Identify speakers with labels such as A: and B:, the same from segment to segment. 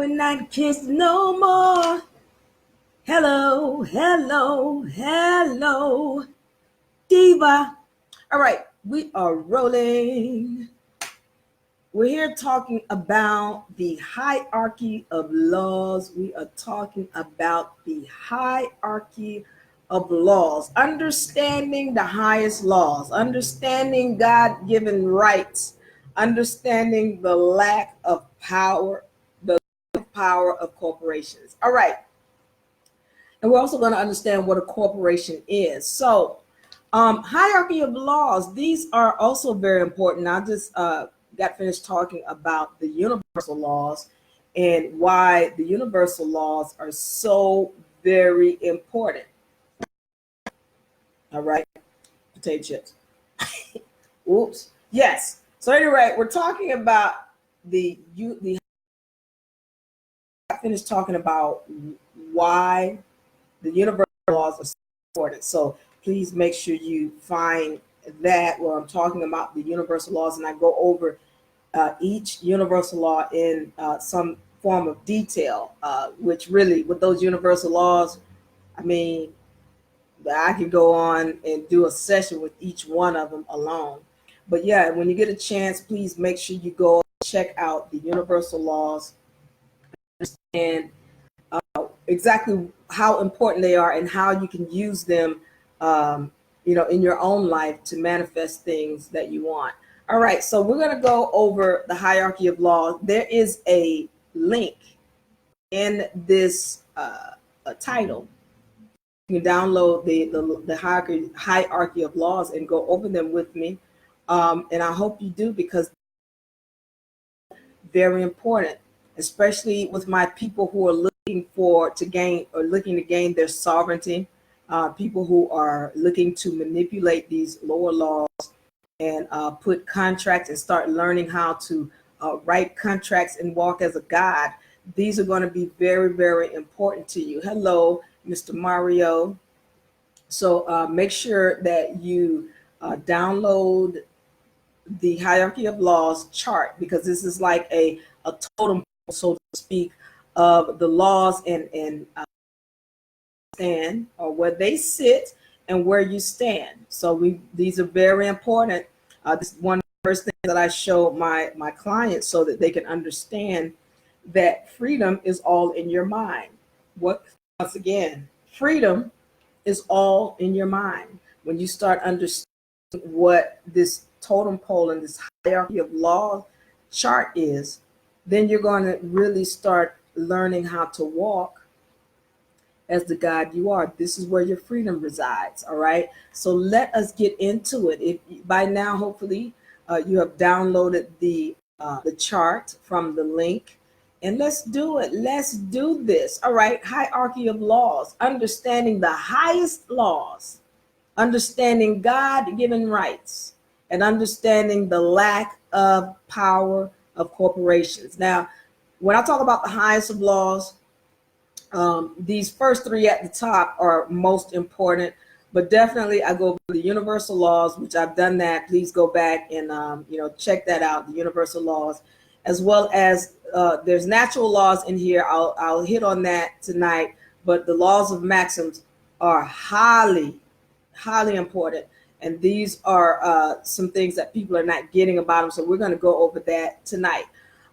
A: We're not kids no more. Hello, hello, hello, diva. All right, we are rolling. We're here talking about the hierarchy of laws. We are talking about the hierarchy of laws, understanding the highest laws, understanding God given rights, understanding the lack of power, the power of corporations. All right. And we're also going to understand what a corporation is. So, hierarchy of laws, these are also very important. I just got finished talking about the universal laws and why the universal laws are so very important. All right, potato chips. Oops. Yes. So anyway, we're talking about the. I finished talking about why the universal laws are so important. So please make sure you find that where I'm talking about the universal laws, and I go over each universal law in some form of detail, which really, with those universal laws, I mean, I could go on and do a session with each one of them alone. But yeah, when you get a chance, please make sure you go check out the universal laws and exactly how important they are and how you can use them, in your own life to manifest things that you want. All right, so we're going to go over the hierarchy of law. There is a link in this title. You can download the hierarchy of laws and go over them with me. And I hope you do, because very important, especially with my people who are looking to gain their sovereignty, people who are looking to manipulate these lower laws and put contracts and start learning how to write contracts and walk as a god. These are going to be very, very important to you. Hello, Mr. Mario. So make sure that you download the hierarchy of laws chart, because this is like a totem pole, so to speak, of the laws and stand, or where they sit and where you stand. So these are very important. This is one of the first things that I show my clients so that they can understand that freedom is all in your mind. Once again, freedom is all in your mind. When you start understanding what this totem pole and this hierarchy of law chart is, then you're going to really start learning how to walk as the God you are. This is where your freedom resides. All right. So let us get into it. If by now, hopefully, you have downloaded the chart from the link, and let's do it. Let's do this. All right. Hierarchy of laws, understanding the highest laws, understanding God-given rights, and understanding the lack of power of corporations. Now, when I talk about the highest of laws, these first three at the top are most important, but definitely I go over the universal laws, which I've done that. Please go back and check that out, the universal laws, as well as there's natural laws in here. I'll hit on that tonight, but the laws of maxims are highly important. And these are some things that people are not getting about them. So we're going to go over that tonight.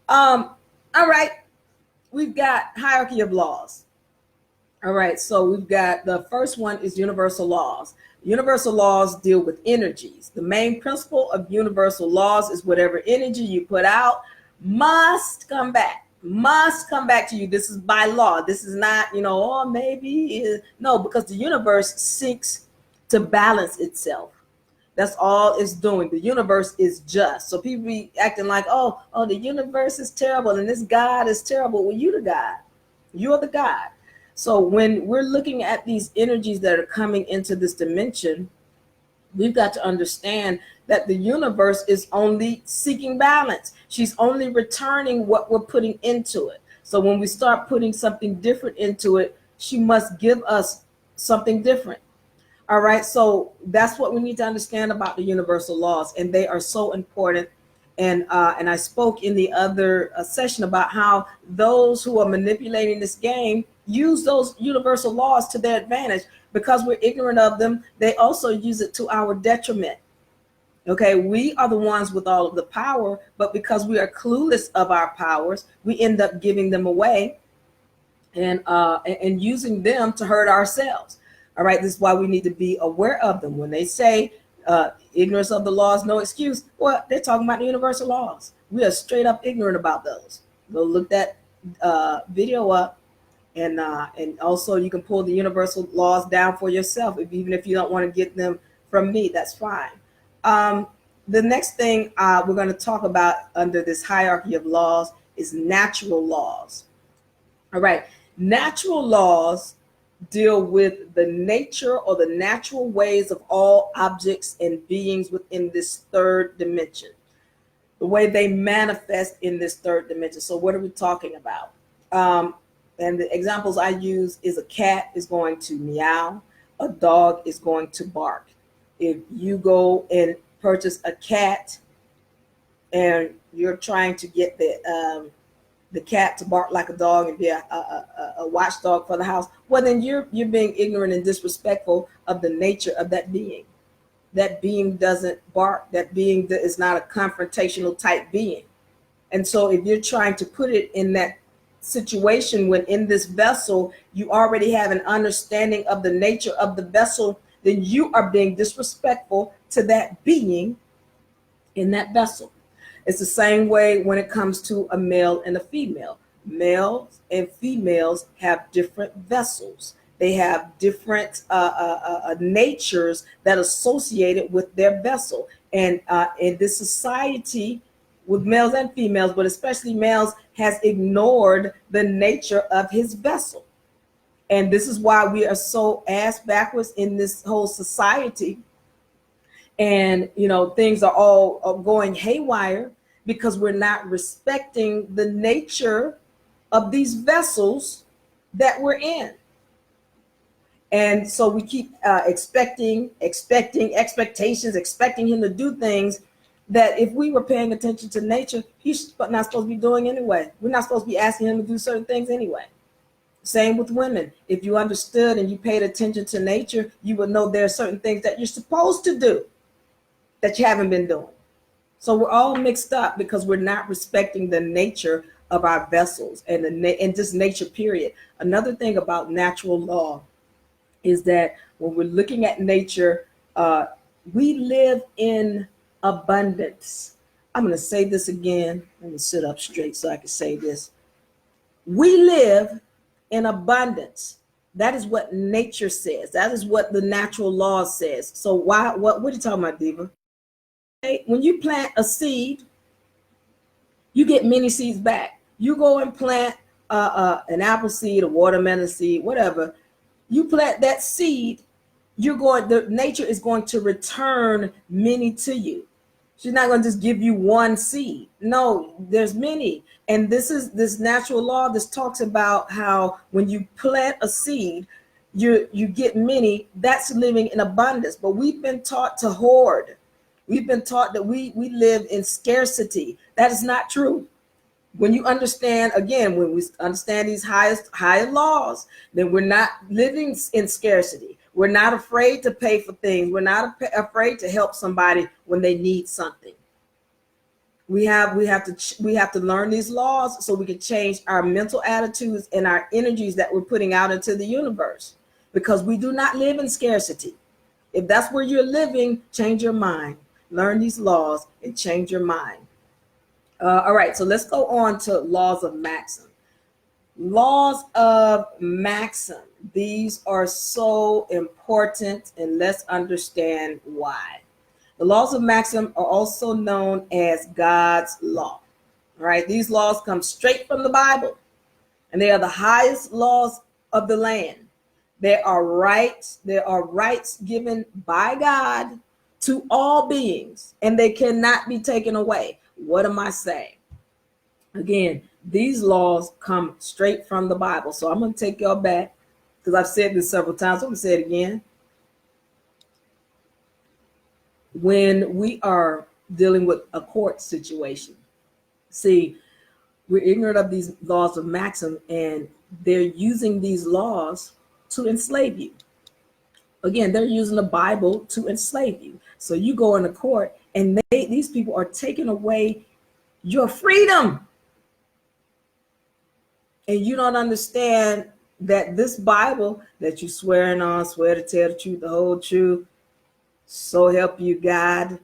A: All right. We've got hierarchy of laws. All right. So we've got the first one is universal laws. Universal laws deal with energies. The main principle of universal laws is whatever energy you put out must come back to you. This is by law. This is not, maybe. No, because the universe seeks to balance itself. That's all it's doing. The universe is just. So people be acting like, oh, the universe is terrible and this God is terrible. Well, you the God. You're the God. So when we're looking at these energies that are coming into this dimension, we've got to understand that the universe is only seeking balance. She's only returning what we're putting into it. So when we start putting something different into it, she must give us something different. All right. So that's what we need to understand about the universal laws. And they are so important. And I spoke in the other session about how those who are manipulating this game use those universal laws to their advantage. Because we're ignorant of them, they also use it to our detriment. Okay, we are the ones with all of the power, but because we are clueless of our powers, we end up giving them away and using them to hurt ourselves. All right, this is why we need to be aware of them. When they say ignorance of the law is no excuse, well, they're talking about the universal laws. We are straight up ignorant about those. Go look that video up, and also you can pull the universal laws down for yourself. Even if you don't want to get them from me, that's fine. The next thing we're going to talk about under this hierarchy of laws is natural laws. All right, natural laws deal with the nature or the natural ways of all objects and beings within this third dimension, the way they manifest in this third dimension. So what are we talking about? And the examples I use is a cat is going to meow, a dog is going to bark. If you go and purchase a cat and you're trying to get the cat to bark like a dog and be a watchdog for the house, well, then you're being ignorant and disrespectful of the nature of that being. That being doesn't bark. That being is not a confrontational type being. And so if you're trying to put it in that situation when in this vessel you already have an understanding of the nature of the vessel, then you are being disrespectful to that being in that vessel. It's the same way when it comes to a male and a female. Males and females have different vessels. They have different natures that are associated with their vessel. And in this society, with males and females, but especially males, has ignored the nature of his vessel. And this is why we are so ass backwards in this whole society. And, things are all going haywire because we're not respecting the nature of these vessels that we're in. And so we keep expecting expectations, expecting him to do things that if we were paying attention to nature, he's not supposed to be doing anyway. We're not supposed to be asking him to do certain things anyway. Same with women. If you understood and you paid attention to nature, you would know there are certain things that you're supposed to do that you haven't been doing. So we're all mixed up because we're not respecting the nature of our vessels and just nature, period. Another thing about natural law is that when we're looking at nature, we live in abundance. I'm going to say this again. Let me sit up straight so I can say this. We live in abundance. That is what nature says. That is what the natural law says. So what are you talking about, Diva? When you plant a seed, you get many seeds back. You go and plant an apple seed, a watermelon seed, whatever. You plant that seed, the nature is going to return many to you. She's not going to just give you one seed. No, there's many. And this natural law. This talks about how when you plant a seed, you get many. That's living in abundance. But we've been taught to hoard. We've been taught that we live in scarcity. That is not true. When you understand, again, when we understand these higher laws, then we're not living in scarcity. We're not afraid to pay for things. We're not afraid to help somebody when they need something. We have to learn these laws so we can change our mental attitudes and our energies that we're putting out into the universe, because we do not live in scarcity. If that's where you're living, change your mind. Learn these laws and change your mind. All right, so let's go on to laws of maxim. Laws of maxim. These are so important, and let's understand why. The laws of maxim are also known as God's law. All right, these laws come straight from the Bible, and they are the highest laws of the land. There are rights given by God to all beings, and they cannot be taken away. What am I saying? Again, these laws come straight from the Bible. So I'm going to take y'all back, because I've said this several times. I'm going to say it again. When we are dealing with a court situation. See, we're ignorant of these laws of maxim, and they're using these laws to enslave you. Again, they're using the Bible to enslave you. So you go into court, and these people are taking away your freedom. And you don't understand that this Bible that you swearing on, swear to tell the truth, the whole truth, so help you God.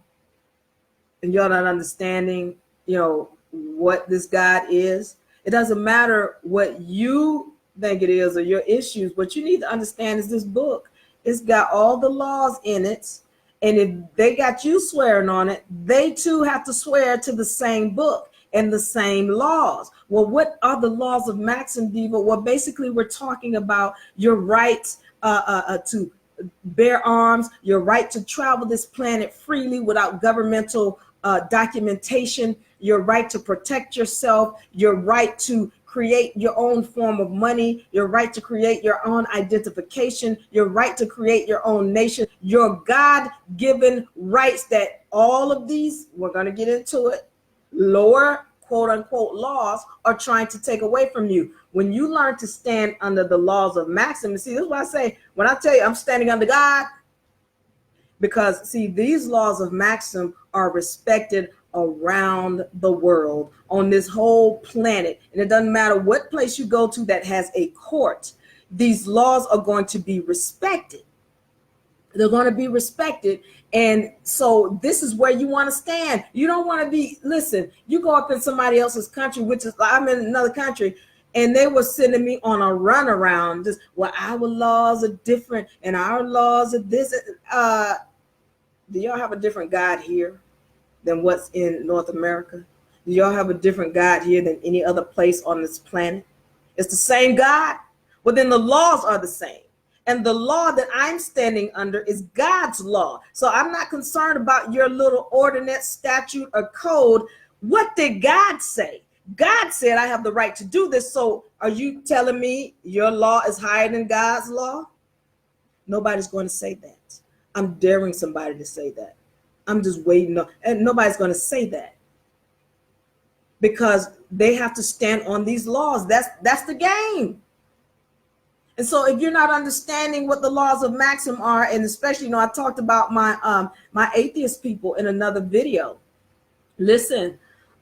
A: And you're not understanding, what this God is. It doesn't matter what you think it is or your issues. What you need to understand is this book. It's got all the laws in it. And if they got you swearing on it, they too have to swear to the same book and the same laws. Well, what are the laws of maxim, Diva? Well, basically, we're talking about your right to bear arms, your right to travel this planet freely without governmental documentation, your right to protect yourself, your right to create your own form of money, your right to create your own identification, your right to create your own nation, your God-given rights that all of these, we're going to get into it, lower quote unquote laws are trying to take away from you. When you learn to stand under the laws of maxim, see, this is what I say, when I tell you I'm standing under God, because see, these laws of maxim are respected around the world on this whole planet. And it doesn't matter what place you go to that has a court, these laws are going to be respected. They're going to be respected. And so this is where you want to stand. You don't want to be, listen, you go up in somebody else's country, which is, I'm in another country, and they were sending me on a runaround. Just, well, our laws are different and our laws are this. Do y'all have a different God here than what's in North America? Do y'all have a different God here than any other place on this planet? It's the same God. Well, then the laws are the same. And the law that I'm standing under is God's law. So I'm not concerned about your little ordinance, statute, or code. What did God say? God said I have the right to do this. So are you telling me your law is higher than God's law? Nobody's going to say that. I'm daring somebody to say that. I'm just waiting on, and nobody's going to say that because they have to stand on these laws. That's the game. And so if you're not understanding what the laws of maxim are, and especially, I talked about my atheist people in another video. Listen,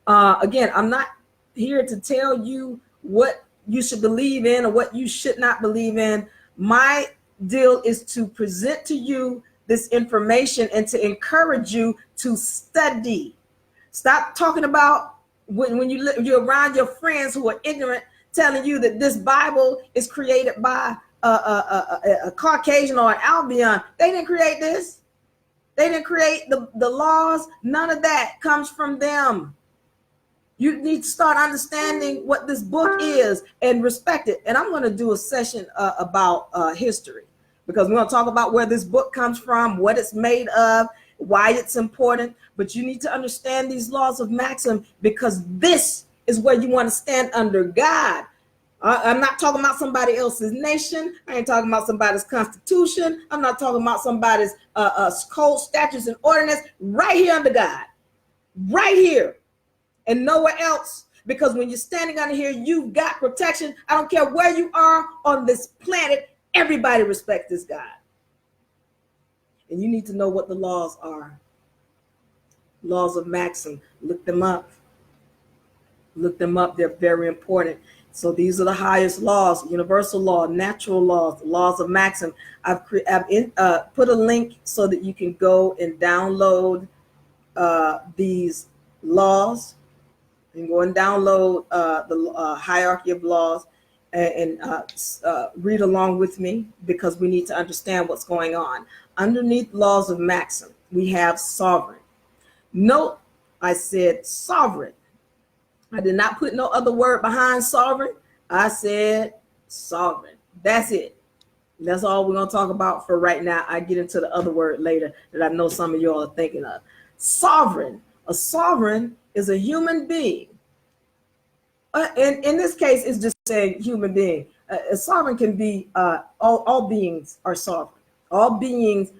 A: again, I'm not here to tell you what you should believe in or what you should not believe in. My deal is to present to you this information and to encourage you to study. Stop talking about when you're around your friends who are ignorant, telling you that this Bible is created by a Caucasian or an Albion. They didn't create this. They didn't create the laws. None of that comes from them. You need to start understanding what this book is and respect it. And I'm going to do a session about history, because we're going to talk about where this book comes from, what it's made of, why it's important. But you need to understand these laws of maxim, because this is where you want to stand under God. I'm not talking about somebody else's nation. I ain't talking about somebody's constitution. I'm not talking about somebody's code, statutes, and ordinance. Right here under God. Right here. And nowhere else. Because when you're standing under here, you've got protection. I don't care where you are on this planet. Everybody respects this God. And you need to know what the laws are. Laws of maxim. Look them up. Look them up. They're very important. So these are the highest laws: universal law, natural laws, laws of maxim. I've put a link so that you can go and download these laws. You can go and download the hierarchy of laws and read along with me, because we need to understand what's going on. Underneath laws of maxim, we have sovereign. Note, I said sovereign. I did not put no other word behind sovereign. I said sovereign. That's it. That's all we're going to talk about for right now. I get into the other word later that I know some of you all are thinking of. Sovereign. A sovereign is a human being. And in this case, it's just saying human being. A sovereign can be all beings are sovereign. All beings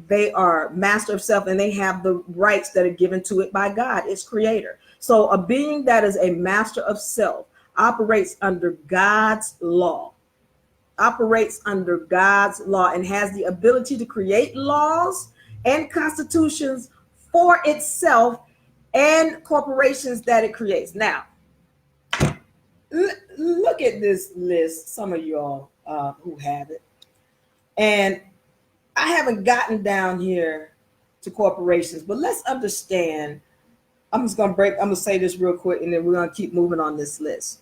A: they are master of self, and they have the rights that are given to it by God, its creator. So a being that is a master of self operates under God's law, and has the ability to create laws and constitutions for itself and corporations that it creates. Now, look at this list, some of y'all who have it. And I haven't gotten down here to corporations, but let's understand. I'm going to say this real quick, and then we're going to keep moving on this list.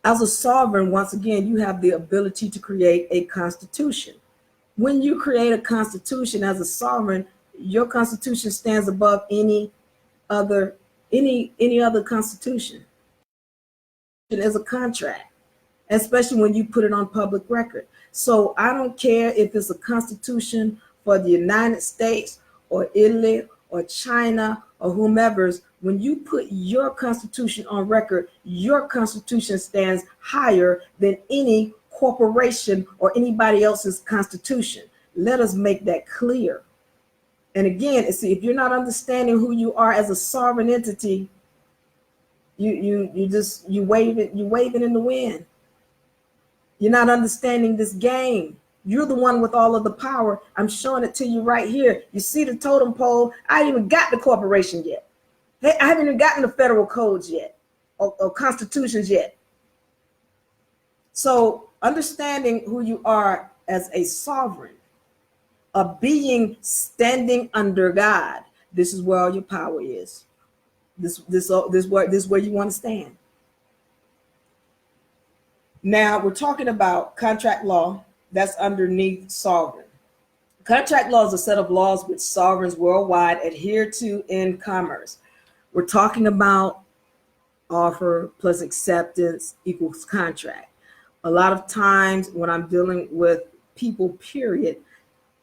A: As a sovereign, once again, you have the ability to create a constitution. When you create a constitution as a sovereign, your constitution stands above any other constitution. It is a contract, especially when you put it on public record. So I don't care if it's a constitution for the United States or Italy or China or whomever's. When you put your constitution on record, your constitution stands higher than any corporation or anybody else's constitution. Let us make that clear. And again, see, if you're not understanding who you are as a sovereign entity, you wave it in the wind. You're not understanding this game. You're the one with all of the power. I'm showing it to you right here. You see the totem pole? I haven't even got the corporation yet. Hey, I haven't even gotten the federal codes yet or constitutions yet. So understanding who you are as a sovereign, a being standing under God, this is where all your power is. This is where you want to stand. Now we're talking about contract law. That's underneath sovereign. Contract law is a set of laws which sovereigns worldwide adhere to in commerce. We're talking about offer plus acceptance equals contract. A lot of times when I'm dealing with people, period,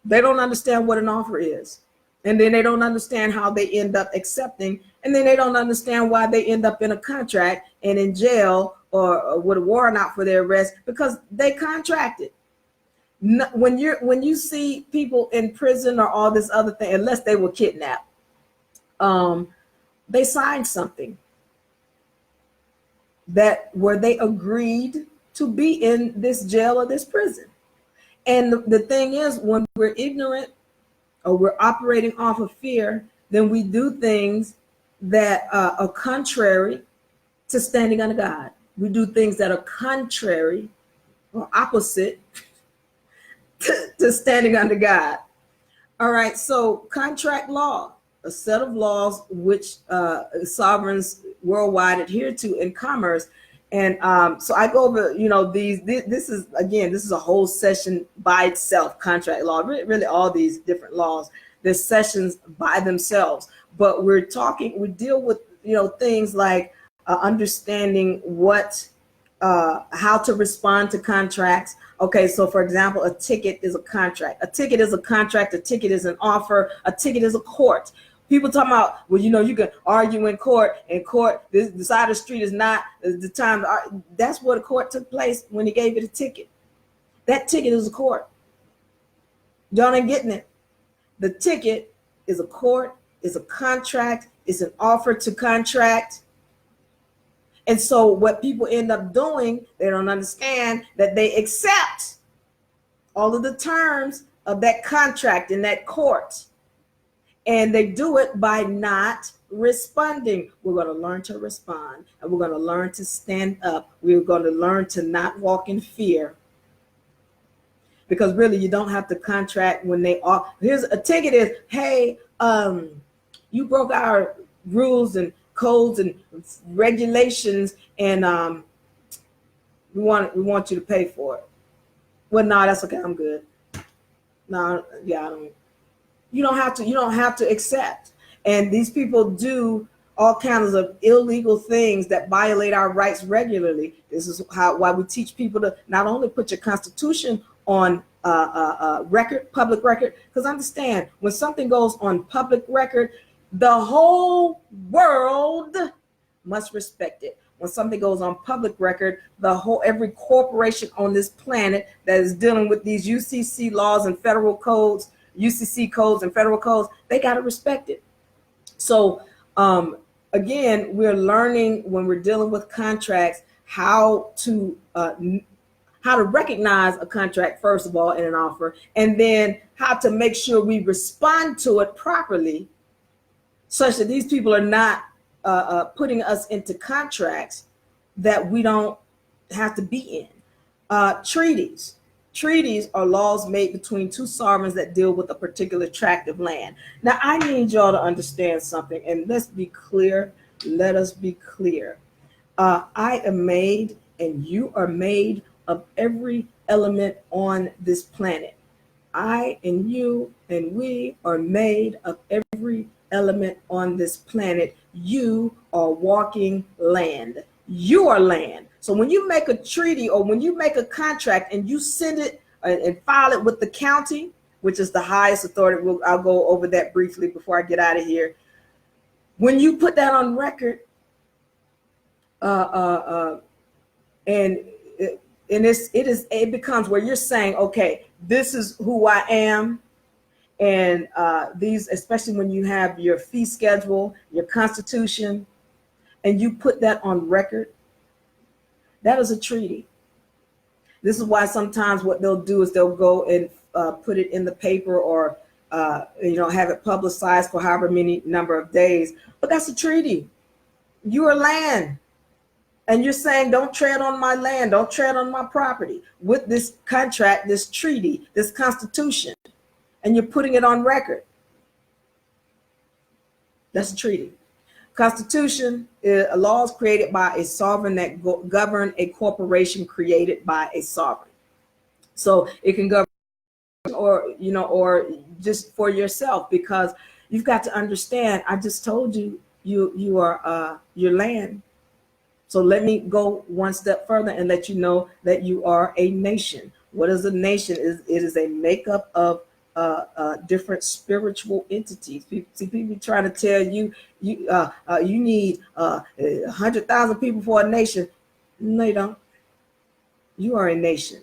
A: they don't understand what an offer is. And then they don't understand how they end up accepting. And then they don't understand why they end up in a contract and in jail or with a warrant out for their arrest because they contracted. When you see people in prison or all this other thing, unless they were kidnapped, they signed something where they agreed to be in this jail or this prison. And the thing is, when we're ignorant or we're operating off of fear, then we do things that are contrary to standing under God. We do things that are contrary or opposite to standing under God. All right, so contract law, a set of laws which sovereigns worldwide adhere to in commerce. And so I go over, this is a whole session by itself, contract law, really all these different laws. There's sessions by themselves, but we deal with, things like understanding how to respond to contracts. Okay, so for example, a ticket is a contract. A ticket is a contract. A ticket is an offer. A ticket is a court. People talking about, well, you can argue in court. In court, the side of the street is not the time. That's where the court took place when he gave it a ticket. That ticket is a court. Y'all ain't getting it. The ticket is a court, is a contract, is an offer to contract. And so what people end up doing, they don't understand that they accept all of the terms of that contract in that court. And they do it by not responding. We're going to learn to respond, and we're going to learn to stand up. We're going to learn to not walk in fear. Because really, you don't have to contract when they are. Here's a ticket is, hey, you broke our rules and codes and regulations, and we want you to pay for it. Well, no, that's okay. I'm good. No, yeah, I don't. You don't have to accept. And these people do all kinds of illegal things that violate our rights regularly. This is why we teach people to not only put your constitution on record, public record, because understand, when something goes on public record, the whole world must respect it. when something goes on public record, every corporation on this planet that is dealing with these UCC laws and federal codes, UCC codes and federal codes, they got to respect it. So again, we're learning when we're dealing with contracts how to recognize a contract, first of all, in an offer, and then how to make sure we respond to it properly, such that these people are not putting us into contracts that we don't have to be in. Treaties are laws made between two sovereigns that deal with a particular tract of land. Now, I need y'all to understand something, and let's be clear. Let us be clear. I am made, and you are made of every element on this planet. I and you and we are made of every element on this planet. You are walking land. You are land. So when you make a treaty or when you make a contract and you send it and file it with the county, which is the highest authority, I'll go over that briefly before I get out of here. When you put that on record, it becomes where you're saying, okay, this is who I am. And these, especially when you have your fee schedule, your constitution, and you put that on record, that is a treaty. This is why sometimes what they'll do is they'll go and put it in the paper or have it publicized for however many number of days. But that's a treaty. You are land. And you're saying, don't tread on my land, don't tread on my property with this contract, this treaty, this constitution. And you're putting it on record. That's a treaty. Constitution is a laws created by a sovereign that govern a corporation created by a sovereign. So it can govern or just for yourself, because you've got to understand, I just told you, you are your land. So let me go one step further and let you know that you are a nation. What is a nation? It is a makeup of different spiritual entities. People trying to tell you you need 100,000 people for a nation. No, you don't. You are a nation.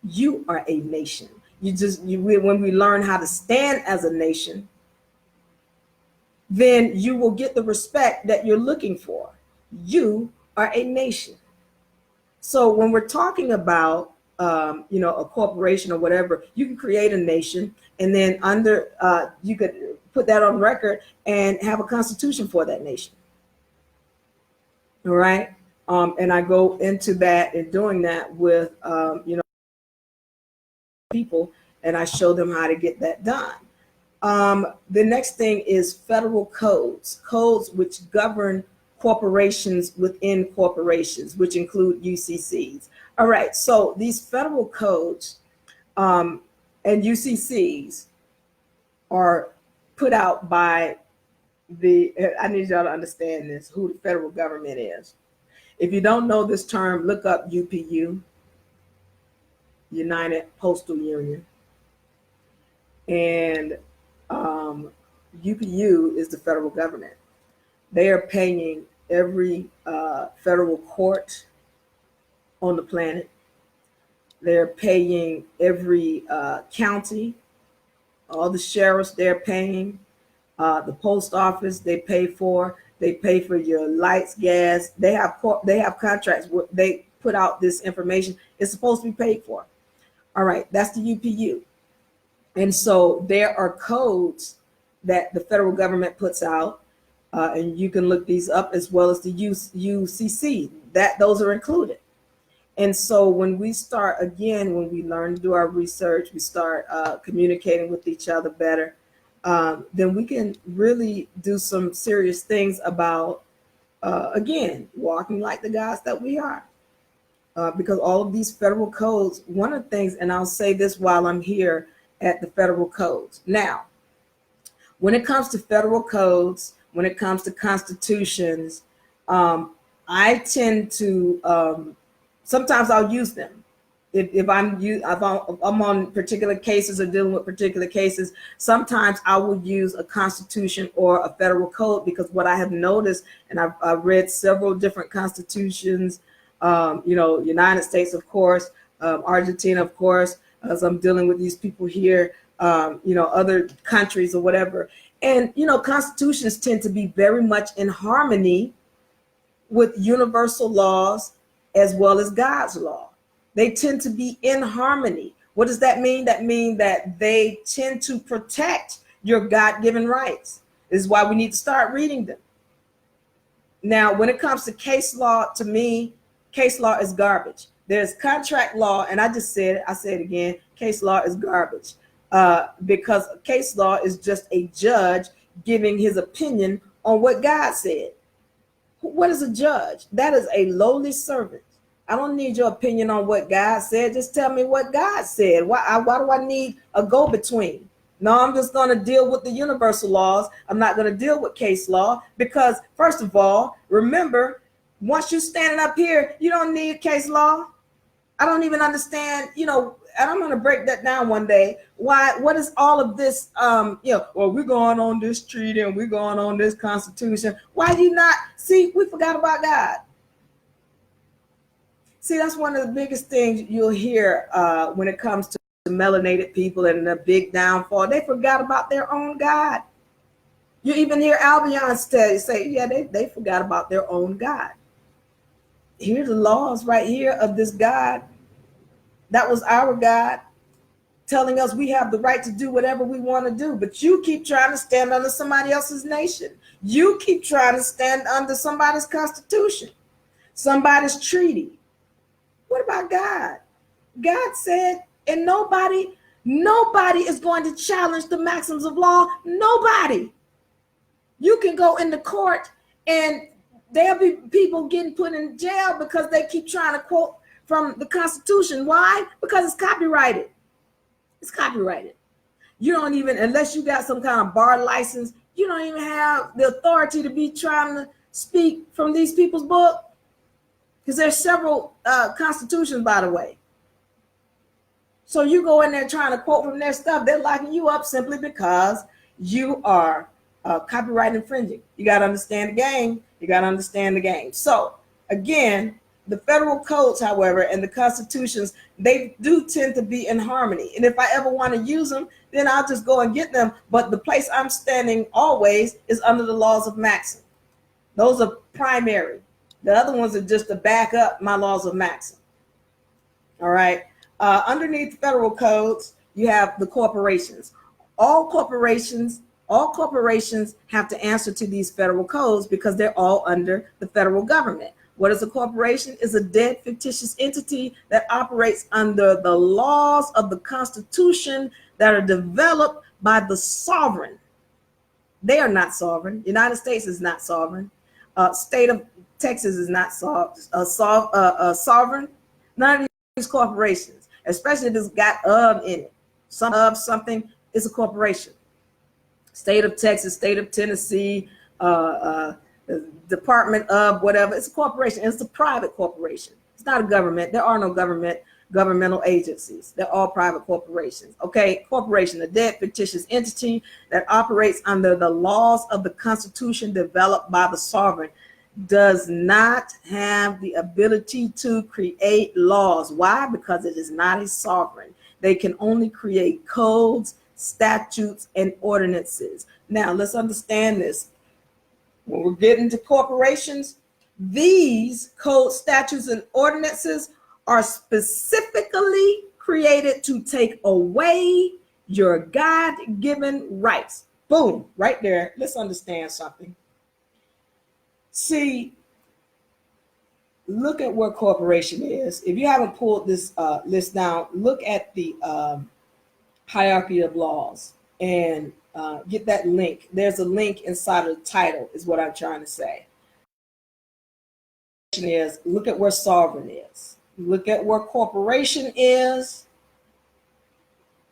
A: You are a nation. When we learn how to stand as a nation, then you will get the respect that you're looking for. You are a nation. So when we're talking about a corporation or whatever, you can create a nation, and then you could put that on record and have a constitution for that nation. All right. And I go into that and doing that with people, and I show them how to get that done. The next thing is federal codes which govern corporations within corporations, which include UCCs. All right, so these federal codes and UCCs are put out by I need y'all to understand this, who the federal government is. If you don't know this term, look up UPU, United Postal Union. And UPU is the federal government. They are paying every federal court on the planet. They're paying every county, all the sheriffs they're paying, the post office they pay for your lights, gas. They have contracts where they put out this information. It's supposed to be paid for. All right, that's the UPU. And so there are codes that the federal government puts out, and you can look these up, as well as the UCC, those are included. And so when we learn to do our research, we start communicating with each other better, then we can really do some serious things about, walking like the guys that we are. Because all of these federal codes, one of the things, and I'll say this while I'm here at the federal codes. Now, when it comes to federal codes, when it comes to constitutions, I tend to, sometimes I'll use them. If I'm on particular cases or dealing with particular cases, sometimes I will use a constitution or a federal code, because what I have noticed, and I've read several different constitutions, United States, of course, Argentina, of course, as I'm dealing with these people here, other countries or whatever. And, constitutions tend to be very much in harmony with universal laws as well as God's law. They tend to be in harmony. What does that mean? That means that they tend to protect your God-given rights. This is why we need to start reading them. Now, when it comes to case law, to me, case law is garbage. There's contract law, and I say it again, case law is garbage. Because case law is just a judge giving his opinion on what God said. What is a judge? That is a lowly servant. I don't need your opinion on what God said. Just tell me what God said. Why do I need a go-between? No, I'm just going to deal with the universal laws. I'm not going to deal with case law, because first of all, remember, once you're standing up here, you don't need case law. I don't even understand, and I'm going to break that down one day. What is all of this? Well, we're going on this treaty and we're going on this constitution. Why do you not see? We forgot about God. See, that's one of the biggest things you'll hear when it comes to melanated people and the big downfall. They forgot about their own God. You even hear Albion say, yeah, they forgot about their own God. Here's the laws right here of this God. That was our God, telling us we have the right to do whatever we want to do. But you keep trying to stand under somebody else's nation. You keep trying to stand under somebody's constitution, somebody's treaty. What about God? God said, and nobody is going to challenge the maxims of law. Nobody. You can go into court and there'll be people getting put in jail because they keep trying to quote from the Constitution. Why? Because it's copyrighted. It's copyrighted. You don't even, unless you got some kind of bar license, you don't even have the authority to be trying to speak from these people's book. Because there's several constitutions, by the way. So you go in there trying to quote from their stuff, they're locking you up simply because you are copyright infringing. You got to understand the game. You got to understand the game. So again, the federal codes, however, and the constitutions, they do tend to be in harmony. And if I ever want to use them, then I'll just go and get them. But the place I'm standing always is under the laws of maxim. Those are primary. The other ones are just to back up my laws of maxim. All right. Underneath federal codes, you have the corporations. All corporations have to answer to these federal codes because they're all under the federal government. What is a corporation? Is a dead fictitious entity that operates under the laws of the Constitution that are developed by the sovereign. They are not sovereign. United States is not sovereign. State of Texas is not sovereign. None of these corporations, especially if it's got in it. Something is a corporation. State of Texas, state of Tennessee, Department of whatever, it's a corporation. It's a private corporation. It's not a government. There are no governmental agencies. They're all private corporations. Okay, corporation, a dead fictitious entity that operates under the laws of the Constitution developed by the sovereign, does not have the ability to create laws. Why? Because it is not a sovereign. They can only create codes, statutes, and ordinances. Now, let's understand this. When we're getting to corporations, these codes, statutes, and ordinances are specifically created to take away your God-given rights. Boom, right there. Let's understand something. See, look at where corporation is. If you haven't pulled this list down, look at the hierarchy of laws and get that link. There's a link inside of the title is what I'm trying to say. Look at where sovereign is. Look at where corporation is.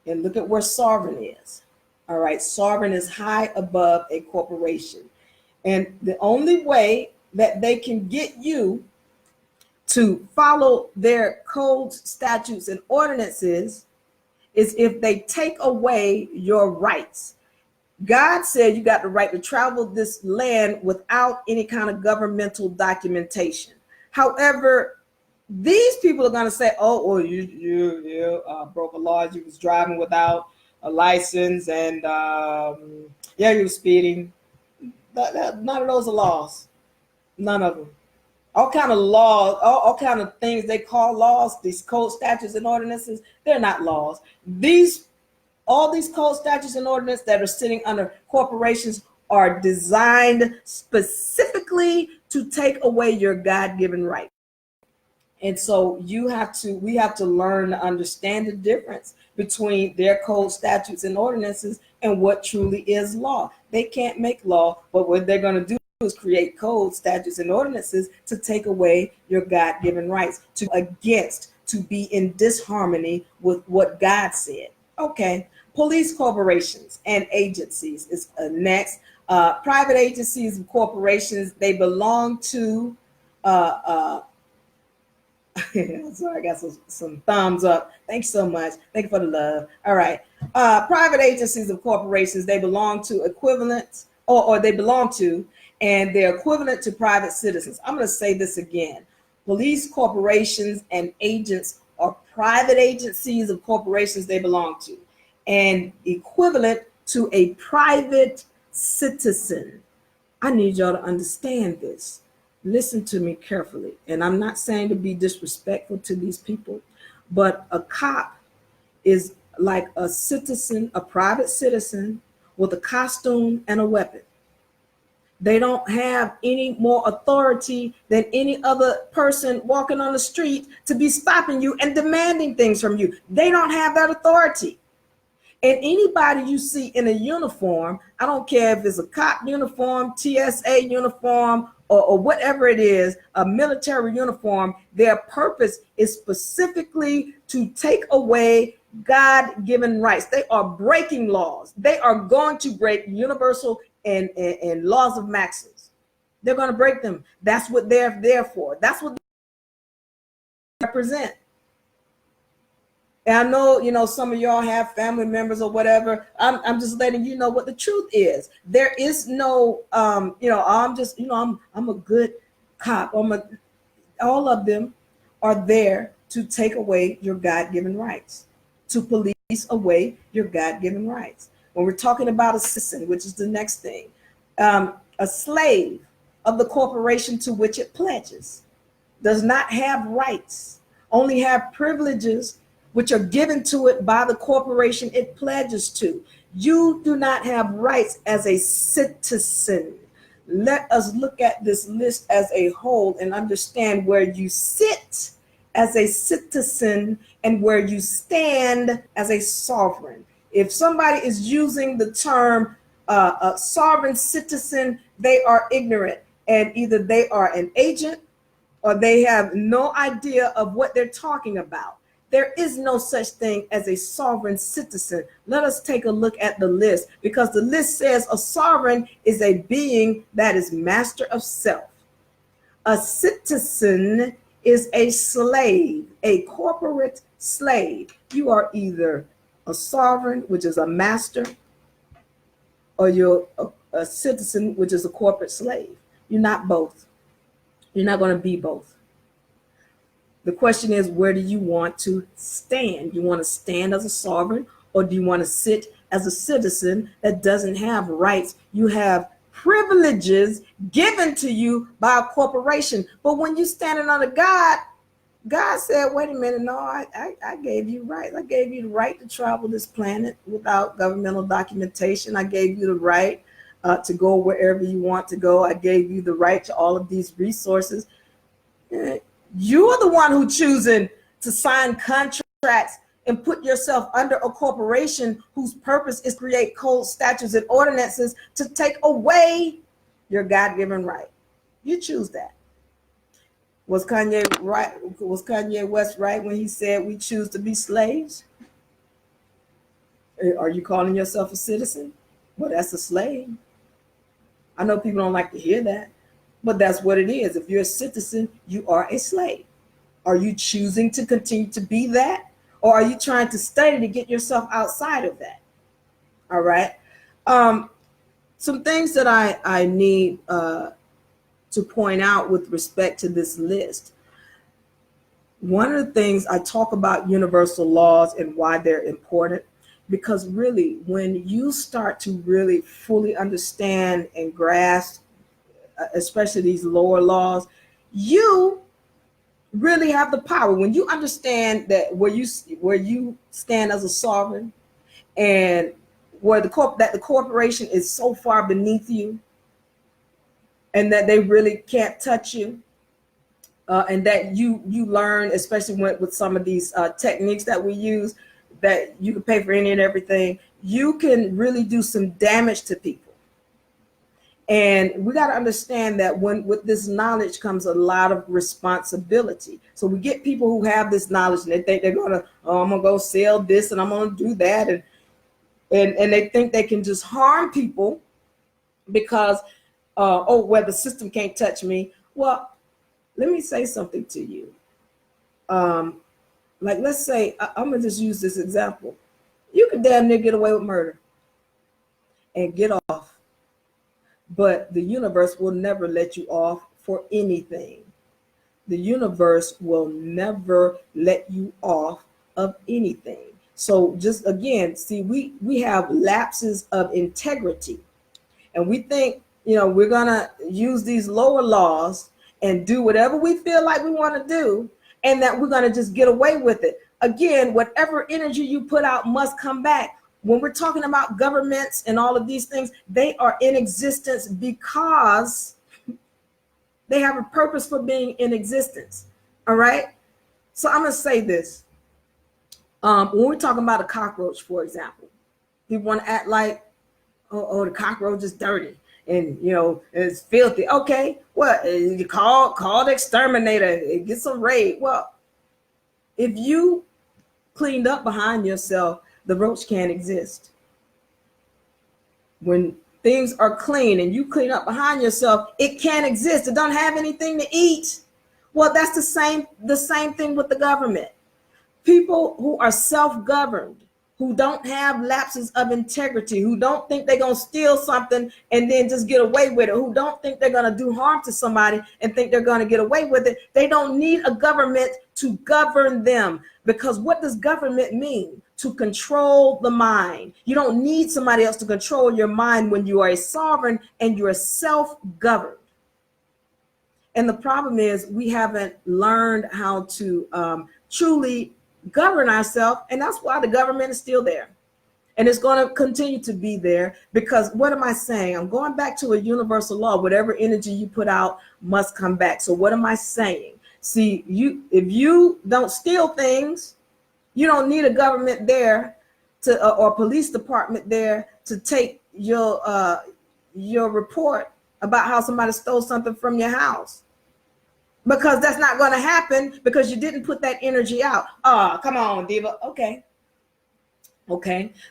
A: And look at where sovereign is. All right, sovereign is high above a corporation. And the only way that they can get you to follow their codes, statutes, and ordinances is if they take away your rights. God said you got the right to travel this land without any kind of governmental documentation. However, these people are going to say, "Oh, well, you broke a law. You was driving without a license, and yeah, you were speeding." None of those are laws. None of them. All kind of laws, all kind of things they call laws, these code, statutes, and ordinances, they're not laws. All these code, statutes, and ordinances that are sitting under corporations are designed specifically to take away your God-given right. And so we have to learn to understand the difference between their code, statutes, and ordinances and what truly is law. They can't make law, but what they're going to do is create code, statutes, and ordinances to take away your God-given rights, to be in disharmony with what God said. Okay, police corporations and agencies is next. Private agencies and corporations, they belong to so I got some thumbs up. Thanks so much. Thank you for the love. All right. Private agencies and corporations, they belong to equivalents, or they belong to, and they're equivalent to private citizens. I'm going to say this again. Police corporations and agents are private agencies of corporations they belong to, and equivalent to a private citizen. I need y'all to understand this. Listen to me carefully. And I'm not saying to be disrespectful to these people, but a cop is like a citizen, a private citizen with a costume and a weapon. They don't have any more authority than any other person walking on the street to be stopping you and demanding things from you. They don't have that authority. And anybody you see in a uniform, I don't care if it's a cop uniform, TSA uniform, or whatever it is, a military uniform, their purpose is specifically to take away God-given rights. They are breaking laws. They are going to break universal and laws of maxims. They're going to break them. That's what they're there for. That's what they represent. And I know, some of y'all have family members or whatever. I'm just letting you know what the truth is. There is no, I'm a good cop. All of them are there to take away your God-given rights, to police away your God-given rights. When we're talking about a citizen, which is the next thing, a slave of the corporation to which it pledges does not have rights, only have privileges which are given to it by the corporation it pledges to. You do not have rights as a citizen. Let us look at this list as a whole and understand where you sit as a citizen and where you stand as a sovereign. If somebody is using the term a sovereign citizen, they are ignorant, and either they are an agent or they have no idea of what they're talking about. There is no such thing as a sovereign citizen. Let us take a look at the list, because the list says a sovereign is a being that is master of self. A citizen is a slave, a corporate slave. You are either a sovereign, which is a master, or you're a citizen, which is a corporate slave. You're not both. You're not going to be both. The question is, where do you want to stand? You want to stand as a sovereign, or do you want to sit as a citizen that doesn't have rights? You have privileges given to you by a corporation. But when you're standing under God, God said, wait a minute, no, I gave you rights. I gave you the right to travel this planet without governmental documentation. I gave you the right to go wherever you want to go. I gave you the right to all of these resources. You're the one who choosing to sign contracts and put yourself under a corporation whose purpose is create code, statutes, and ordinances to take away your God-given right. You choose that. Was Kanye right? Was Kanye West right when he said we choose to be slaves? Are you calling yourself a citizen? Well, that's a slave. I know people don't like to hear that, but that's what it is. If you're a citizen, you are a slave. Are you choosing to continue to be that? Or are you trying to study to get yourself outside of that? All right. Um, some things that I need to point out with respect to this list. One of the things I talk about universal laws and why they're important, because really, when you start to really fully understand and grasp, especially these lower laws, you really have the power. When you understand that where you stand as a sovereign, and where the corporation is so far beneath you, and that they really can't touch you, and that you learn, especially with some of these techniques that we use, that you can pay for any and everything, you can really do some damage to people. And we got to understand that when with this knowledge comes a lot of responsibility. So we get people who have this knowledge and they think they're gonna, oh, I'm gonna go sell this and I'm gonna do that, and they think they can just harm people because oh, well, the system can't touch me. Well, let me say something to you. Like, let's say I'm gonna just use this example. You could damn near get away with murder and get off, but the universe will never let you off for anything. The universe will never let you off of anything. So just again, see, we have lapses of integrity, and we think, we're gonna use these lower laws and do whatever we feel like we want to do, and that we're gonna just get away with it. Again, whatever energy you put out must come back. When we're talking about governments and all of these things, they are in existence because they have a purpose for being in existence. All right. So I'm gonna say this. When we're talking about a cockroach, for example, people want to act like, oh, the cockroach is dirty and it's filthy. Okay, well, you call the exterminator, get some raid. Well, if you cleaned up behind yourself, the roach can't exist. When things are clean and you clean up behind yourself, it can't exist. It don't have anything to eat. Well, that's the same thing with the government. People who are self-governed, who don't have lapses of integrity, who don't think they're going to steal something and then just get away with it, who don't think they're going to do harm to somebody and think they're going to get away with it, they don't need a government to govern them. Because what does government mean? To control the mind. You don't need somebody else to control your mind when you are a sovereign and you're self-governed. And the problem is we haven't learned how to truly govern ourselves, and that's why the government is still there, and it's going to continue to be there. Because what am I saying? I'm going back to a universal law. Whatever energy you put out must come back. So what am I saying? See, if you don't steal things, you don't need a government there to or police department there to take your report about how somebody stole something from your house. Because that's not going to happen because you didn't put that energy out. Oh, come on, Diva. Okay.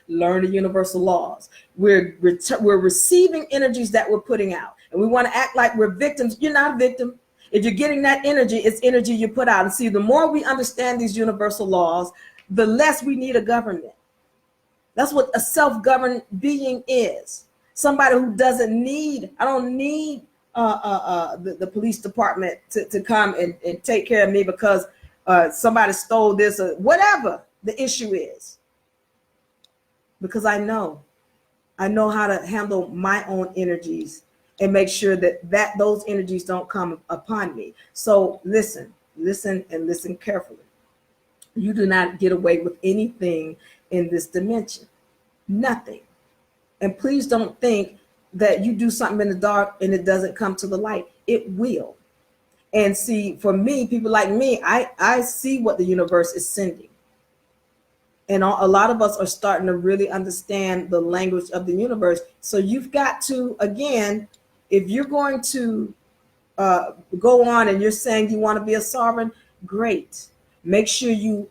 A: Learn the universal laws. We're receiving energies that we're putting out, and we want to act like we're victims. You're not a victim. If you're getting that energy, it's energy you put out. And see, the more we understand these universal laws, the less we need a government. That's what a self-governed being is. Somebody who doesn't need. I don't need the police department to come and take care of me because somebody stole this or whatever the issue is. Because I know how to handle my own energies and make sure that those energies don't come upon me. So listen carefully. You do not get away with anything in this dimension. Nothing. And please don't think that you do something in the dark and it doesn't come to the light. It will. And see, for me, people like me, I see what the universe is sending. And a lot of us are starting to really understand the language of the universe. So you've got to, again, if you're going to go on and you're saying you want to be a sovereign, great. Make sure you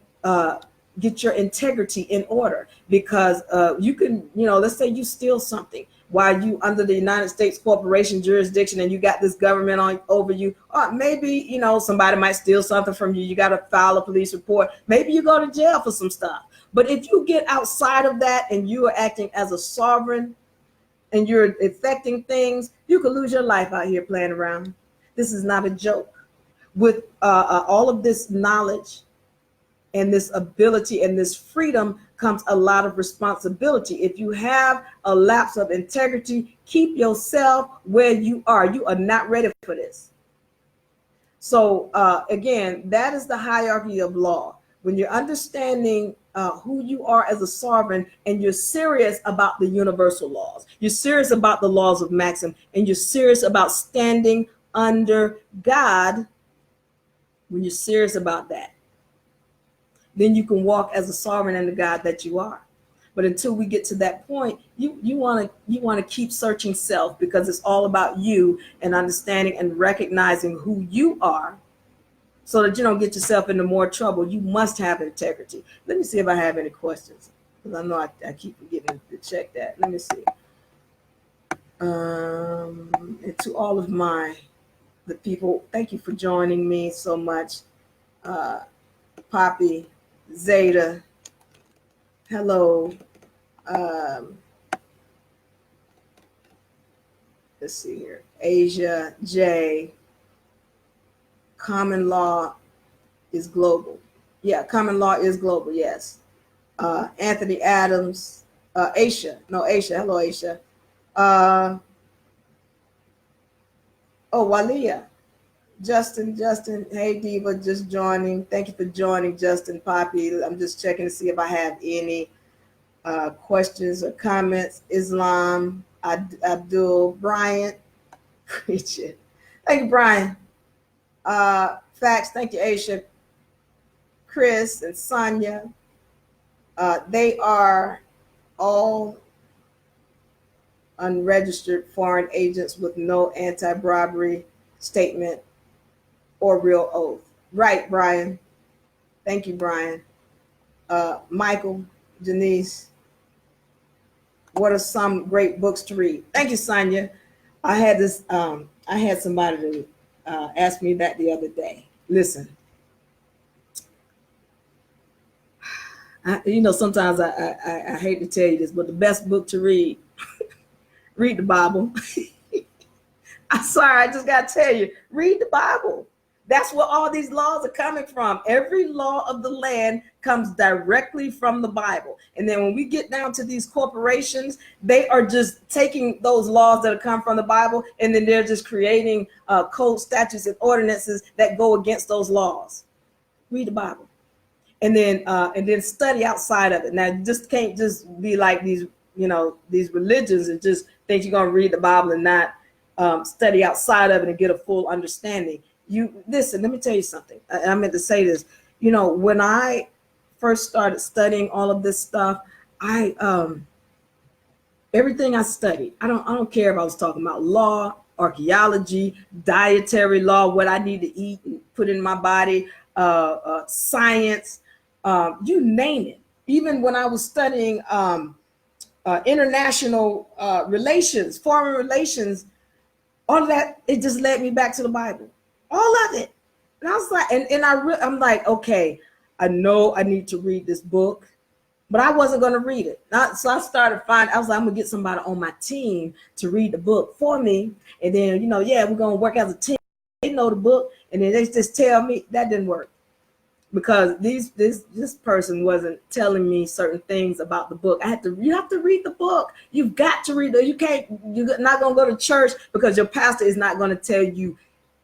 A: get your integrity in order, because you can, let's say you steal something. while you under the United States corporation jurisdiction and you got this government on over you. Or maybe, you know, somebody might steal something from you. You got to file a police report. Maybe you go to jail for some stuff. But if you get outside of that and you are acting as a sovereign and you're affecting things, you could lose your life out here playing around. This is not a joke. With all of this knowledge and this ability and this freedom comes a lot of responsibility. If you have a lapse of integrity, keep yourself where you are. You are not ready for this. So again, that is the hierarchy of law. When you're understanding who you are as a sovereign and you're serious about the universal laws, you're serious about the laws of maxim, and you're serious about standing under God, when you're serious about that, then you can walk as a sovereign and the God that you are. But until we get to that point, you want to keep searching self, because it's all about you and understanding and recognizing who you are, so that you don't get yourself into more trouble. You must have integrity. Let me see if I have any questions, because I know I keep forgetting to check that. Let me see. And to all of the people, thank you for joining me so much. Poppy, Zeta, hello. Let's see here. Asia, J. Common law is global. Yeah, common law is global, yes. Anthony Adams, Aisha. Hello, Aisha. Walia. Justin, hey Diva, just joining. Thank you for joining, Justin. Poppy, I'm just checking to see if I have any questions or comments. Islam, Abdul, Bryant, preach it. Thank you, Brian. Facts, thank you, Aisha. Chris and Sonia, they are all unregistered foreign agents with no anti-bribery statement or real oath. Right, Brian. Thank you, Brian. Michael, Janice, what are some great books to read? Thank you, Sonia. I had somebody to ask me that the other day. Listen, sometimes I hate to tell you this, but the best book to read, read the Bible. I'm sorry, I just got to tell you, read the Bible. That's where all these laws are coming from. Every law of the land comes directly from the Bible. And then when we get down to these corporations, they are just taking those laws that have come from the Bible, and then they're just creating code, statutes, and ordinances that go against those laws. Read the Bible. And then study outside of it. Now, just can't just be like these religions and just think you're going to read the Bible and not study outside of it and get a full understanding. You listen, let me tell you something. I meant to say this. When I first started studying all of this stuff, everything I studied, I don't care if I was talking about law, archaeology, dietary law, what I need to eat and put in my body, science, you name it. Even when I was studying international relations, foreign relations, all of that, it just led me back to the Bible. All of it. And I was like, I'm like, okay, I know I need to read this book, but I wasn't going to read it. So I started I was like, I'm going to get somebody on my team to read the book for me. And then, we're going to work as a team. They know the book. And then they just tell me that didn't work, because this person wasn't telling me certain things about the book. You have to read the book. You've got to read it. You're not going to go to church because your pastor is not going to tell you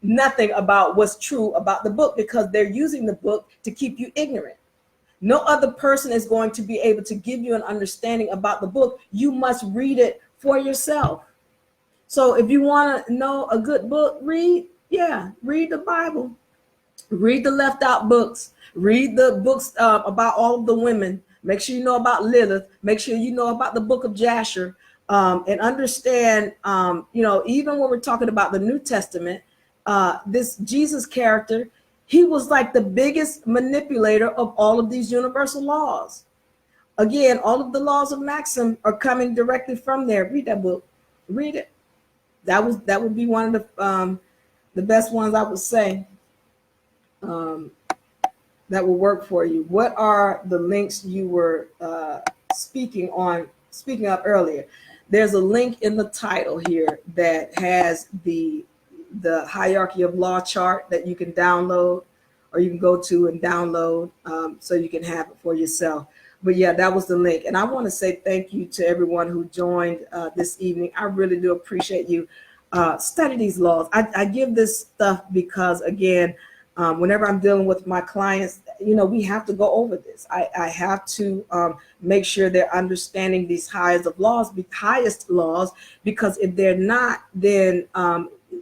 A: nothing about what's true about the book, because they're using the book to keep you ignorant. No other person is going to be able to give you an understanding about the book. You must read it for yourself. So if you want to know a good book, read the Bible. Read the left out books. Read the books about all of the women. Make sure you know about Lilith. Make sure you know about the book of Jasher, and understand, even when we're talking about the New Testament, this Jesus character, he was like the biggest manipulator of all of these universal laws. Again, all of the laws of maxim are coming directly from there. Read that book. Read it. That would be one of the best ones, I would say. Um, that will work for you. What are the links you were speaking of earlier? There's a link in the title here that has the hierarchy of law chart that you can download, or you can go to and download, so you can have it for yourself. But yeah, that was the link. And I want to say thank you to everyone who joined this evening. I really do appreciate you. Study these laws. I give this stuff because, again, whenever I'm dealing with my clients, we have to go over this. I have to make sure they're understanding these highest laws, because if they're not, then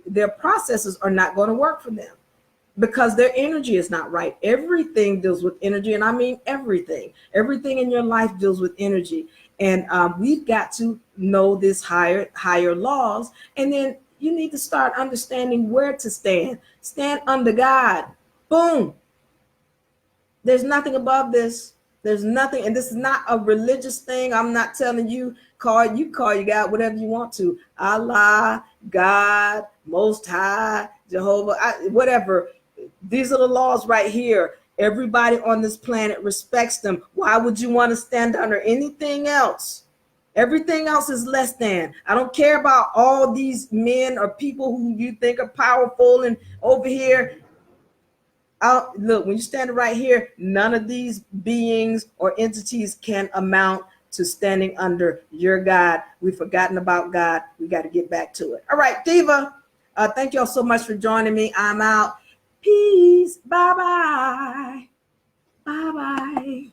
A: their processes are not going to work for them, because their energy is not right. Everything deals with energy, and I mean everything. Everything in your life deals with energy, and we've got to know this higher laws, and then you need to start understanding where to stand. Stand under God. Boom. There's nothing above this. There's nothing, and this is not a religious thing. I'm not telling you call you God whatever you want to. Allah, God, Most High, Jehovah, whatever. These are the laws right here. Everybody on this planet respects them. Why would you want to stand under anything else? Everything else is less than. I don't care about all these men or people who you think are powerful and over here. Look, when you stand right here, none of these beings or entities can amount to standing under your God. We've forgotten about God. We got to get back to it. All right, Diva. Thank y'all so much for joining me. I'm out. Peace. Bye-bye. Bye-bye.